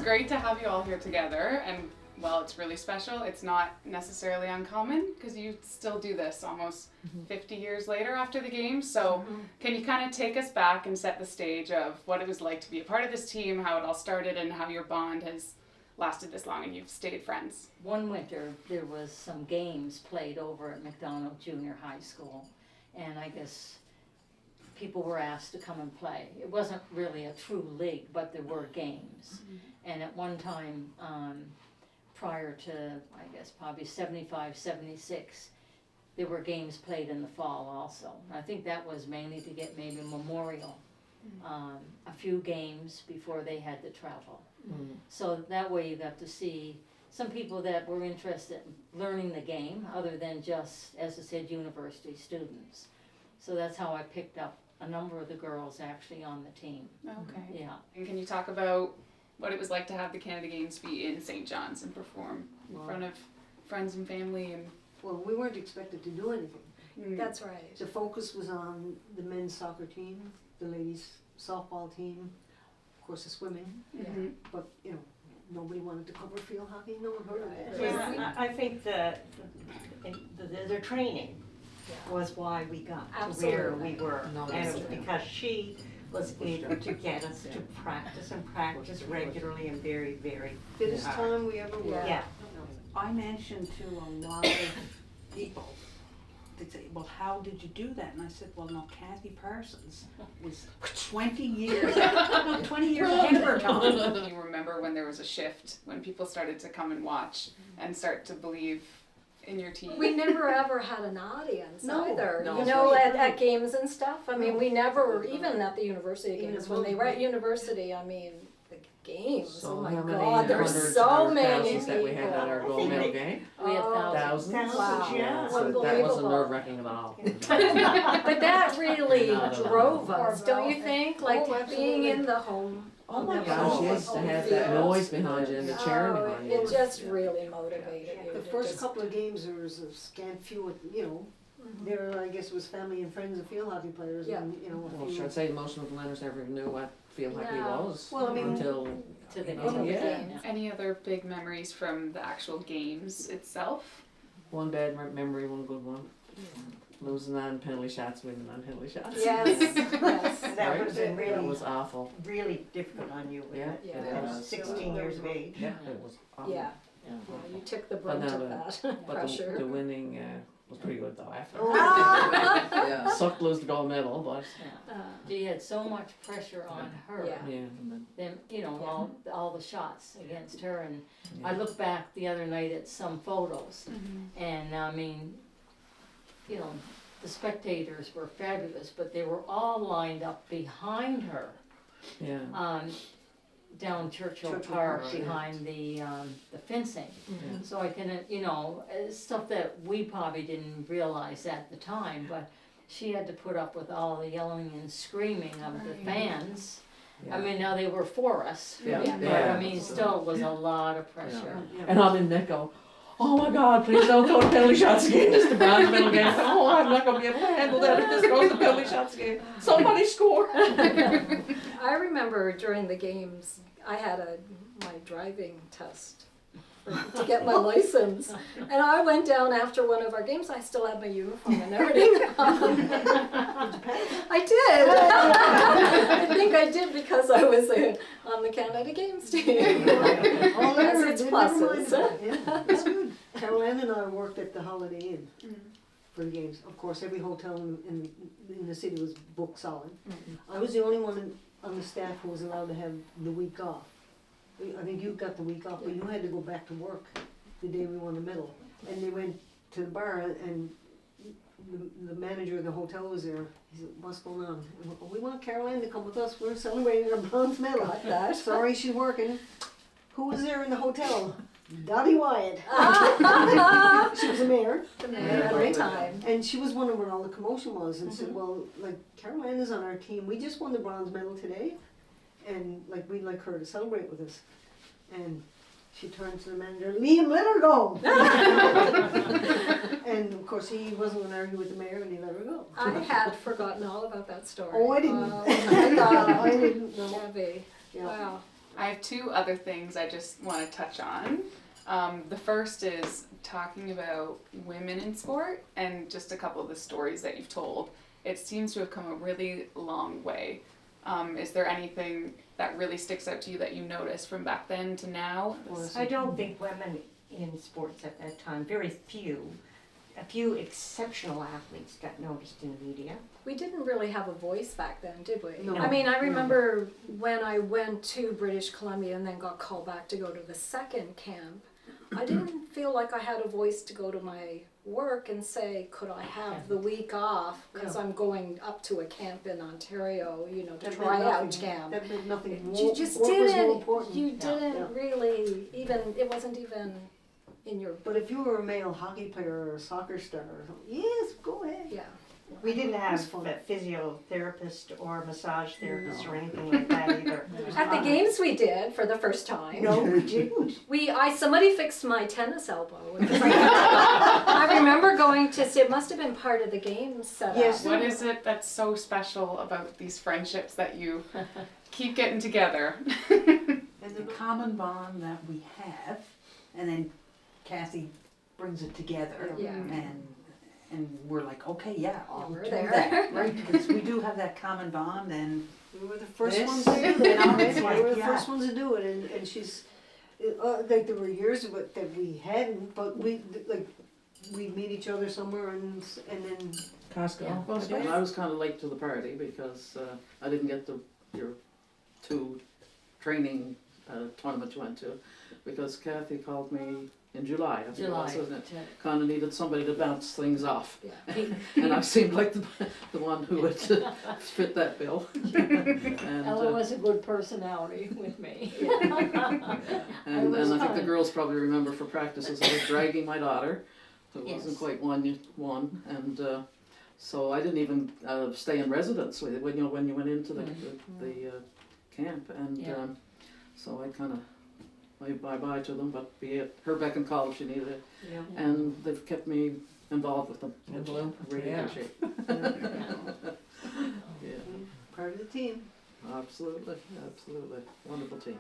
great to have you all here together, and well, it's really special. It's not necessarily uncommon because you still do this almost 50 years later after the games. So can you kind of take us back and set the stage of what it was like to be a part of this team, how it all started, and how your bond has lasted this long and you've stayed friends? One winter there was some games played over at McDonald Junior High School, and I guess people were asked to come and play. It wasn't really a true league, but there were games. And at one time, prior to, I guess, probably 75, 76, there were games played in the fall also. And I think that was mainly to get maybe a memorial, a few games before they had to travel. So that way you got to see some people that were interested in learning the game, other than just, as I said, university students. So that's how I picked up a number of the girls actually on the team. Okay. Yeah. And can you talk about what it was like to have the Canada Games be in St. John's and perform in front of friends and family? And Well, we weren't expected to do anything. That's right. The focus was on the men's soccer team, the ladies softball team, of course the swimming, but you know, nobody wanted to cover field hockey, no one heard of it. Yeah, I think the training was why we got to where we were. And it was because she was able to get us to practice regularly and very, very Fittest hard. time we ever were. Yeah. I mentioned to a lot of people, they say, well, how did you do that? And I said, well, no, Cathie Parsons was 20 years ahead of her time. you remember when there was a shift, when people started to come and watch and start to believe in your team? We never ever had an audience either. No. You know, at games and stuff. I mean, we never, even at the university Even games, at when they were at Wilton. university, I mean, the games, So oh my how many God, there's hundreds so or many thousands people. that we had at our gold medal game? We had Thousands? Wow. Yeah. So that wasn't Unbelievable. nerve-wracking at all. But that really Not at all. drove us, don't you think? Like Oh, being absolutely. in the home. Oh my the gosh, home yes, to have field. that noise behind you and the cheering Oh, behind you. it just really motivated you. The to first just- couple of games, there was a scant few, you know, there, I guess, was family and friends of field hockey players, and, you know, a Well, few. should I say most of the Leonards never even knew what field hockey No. was Well, I mean- until to the Oh, yeah. game. Any other big memories from the actual games itself? one bad memory, one good one. Losing on penalty shots, winning on penalty shots. Yes, yes. That would have been That really, was awful. really difficult on you, Yeah, wouldn't Yeah. it? it At was. 16 years of age. Yeah, it was awful. Yeah, Yeah. you took the But brunt now of the- that But pressure. the winning was pretty good though after. Oh, Sucked to lose the gold medal, but She had so much pressure on her. Yeah. yeah. Then, you know, all the shots against her, and I look back the other night at some photos, and I mean, you know, the spectators were fabulous, but they were all lined up behind her, Yeah. down Churchill Churchill Park, Park, yeah. behind the fencing. So I can, you know, stuff that we probably didn't realize at the time, but she had to put up with all the yelling and screaming of the fans. I mean, now they were for us, Yeah. but Yeah. I mean, still it was a lot of pressure. And I'm in there go, oh my God, please don't go to penalty shots again. It's the bronze medal game. Oh, I'm not going to be able to handle that if this goes to penalty shots again. Somebody score. I remember during the games, I had my driving test to get my license, and I went down after one of our games. I still had my uniform and everything on. I did. I think I did because I was on the Canada Games team. Oh, That's never, its never mind pluses. that. Yeah, that's good. Carol Anne and I worked at the Holiday Inn for the games. Of course, every hotel in the city was booked solid. I was the only one on the staff who was allowed to have the week off. I think you got the week off, but you had to go back to work the day we won the medal. And they went to the bar, and the manager of the hotel was there. He said, "What's going on?" And we, "We want Carol Anne to come with us. We're celebrating a bronze medal." Got that. Sorry, she's working. Who was there in the hotel? Dottie Wyatt. She was the mayor. The mayor at the time. And she was wondering what all the commotion was and said, well, like, Carol Anne is on our team. We just won the bronze medal today. And, like, we'd like her to celebrate with us. And she turned to the manager, Liam, let her go. And, of course, he wasn't going to argue with the mayor and he let her go. I had forgotten all about that story. Oh, I didn't. Oh, my God. I didn't know. Debbie. Yeah. Wow. I have two other things I just want to touch on. The first is talking about women in sport and just a couple of the stories that you've told. It seems to have come a really long way. Is there anything that really sticks out to you that you noticed from back then to now? I don't think women in sports at that time, a few exceptional athletes got noticed in the media. We didn't really have a voice back then, did we? No. I mean, I remember when I went to British Columbia and then got called back to go to the second camp, I didn't feel like I had a voice to go to my work and say, could I have the week off because I'm going up to a camp in Ontario, you know, to That try meant out nothing. camp. That meant nothing. You just Work was more didn't, important. you didn't really even, it wasn't even in your, But if you were a male hockey player or a soccer star or something, yes, go ahead. yeah. We didn't have It was fun. a physiotherapist or massage therapist or anything like that either. At the games we did for the first time. No, we didn't. Somebody fixed my tennis elbow. Because I remember going to see, it must have been part of the game setup. Yes. What is it that's so special about these friendships that you keep getting together? And the common bond that we have, and then Cathie brings it together. Yeah. And we're like, okay, yeah, I'll we're do there. that, right? Because we do have that common bond, and We were the first This, ones to do you it. know, it's like, We were the yeah. first ones to do it, and she's, like there were years of it that we hadn't, but we'd meet each other somewhere and then, Costco. Yeah. Well, I was kind of late to the party because I didn't get your two training tournaments you went to, because Cathie called me in July, I think it was, wasn't it? Kind of needed somebody to bounce things off. Yeah. And I seemed like the one who would fit that bill. And, Ella was a good personality with me. and was I think the fun. girls probably remember for practices I was dragging my daughter, who wasn't Yes. quite one, and so I didn't even stay in residence with it when you went into the camp, and Yeah. so I kind of waved bye to them, but be it her beck and call if she needed it, yeah. and they've kept me involved with them, Oh, which well, I really yeah. appreciate. Yeah, Part of the team. absolutely, wonderful team.